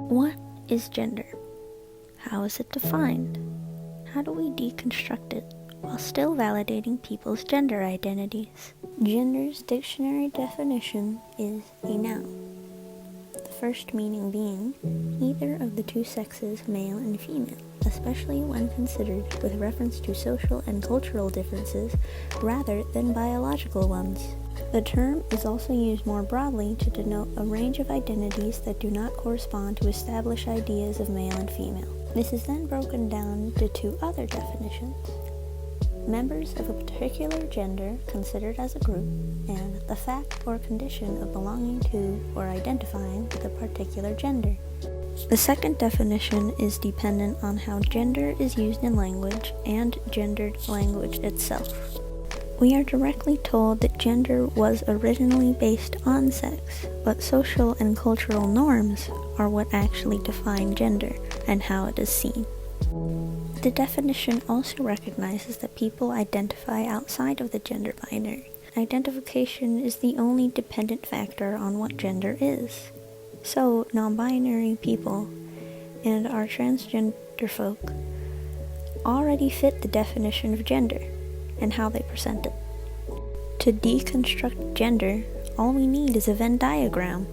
What is gender? How is it defined? How do we deconstruct it while still validating people's gender identities? Gender's dictionary definition is a noun. The first meaning being either of the two sexes, male and female, especially when considered with reference to social and cultural differences rather than biological ones. The term is also used more broadly to denote a range of identities that do not correspond to established ideas of male and female. This is then broken down to two other definitions: members of a particular gender considered as a group, and the fact or condition of belonging to or identifying with a particular gender. The second definition is dependent on how gender is used in language and gendered language itself. We are directly told that gender was originally based on sex, but social and cultural norms are what actually define gender and how it is seen. The definition also recognizes that people identify outside of the gender binary. Identification is the only dependent factor on what gender is. So, non-binary people and our transgender folk already fit the definition of gender and how they present it. To deconstruct gender, all we need is a Venn diagram,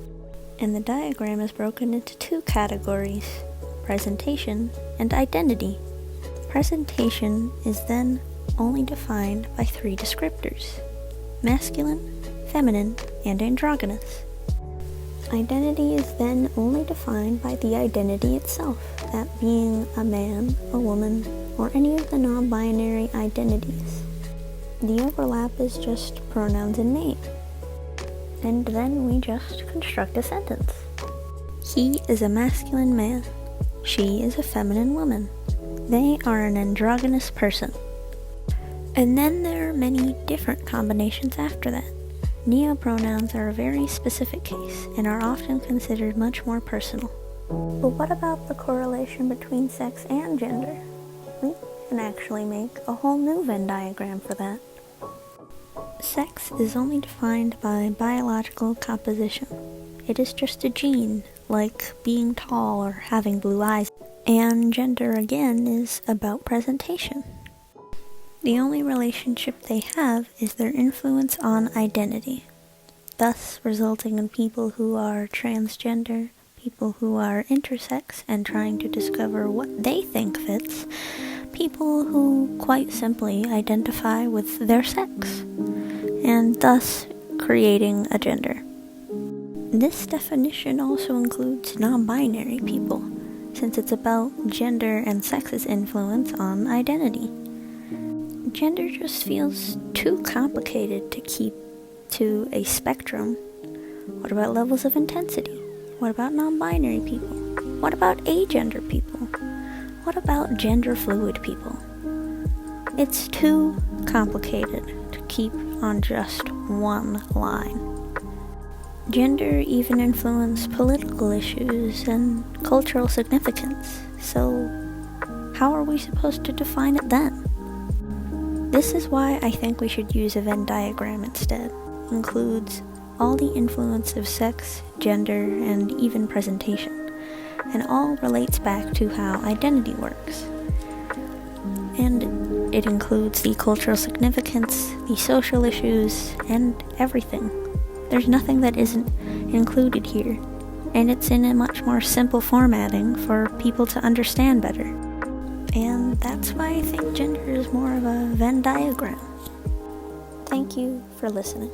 and the diagram is broken into two categories: presentation and identity. Presentation is then only defined by three descriptors: masculine, feminine, and androgynous. Identity is then only defined by the identity itself, that being a man, a woman, or any of the non-binary identities. The overlap is just pronouns and name. And then we just construct a sentence. He is a masculine man. She is a feminine woman. They are an androgynous person. And then there are many different combinations after that. Neopronouns are a very specific case and are often considered much more personal. But what about the correlation between sex and gender? We can actually make a whole new Venn diagram for that. Sex is only defined by biological composition. It is just a gene, like being tall or having blue eyes. And gender, again, is about presentation. The only relationship they have is their influence on identity, thus resulting in people who are transgender, people who are intersex and trying to discover what they think fits, people who quite simply identify with their sex, and thus creating a gender. This definition also includes non-binary people, since it's about gender and sex's influence on identity. Gender just feels too complicated to keep to a spectrum. What about levels of intensity? What about non-binary people? What about agender people? What about gender fluid people? It's too complicated to keep on just one line. Gender even influences political issues and cultural significance, so how are we supposed to define it then? This is why I think we should use a Venn diagram instead. It includes all the influence of sex, gender, and even presentation, and all relates back to how identity works. And it includes the cultural significance, the social issues, and everything. There's nothing that isn't included here, and it's in a much more simple formatting for people to understand better. And that's why I think gender is more of a Venn diagram. Thank you for listening.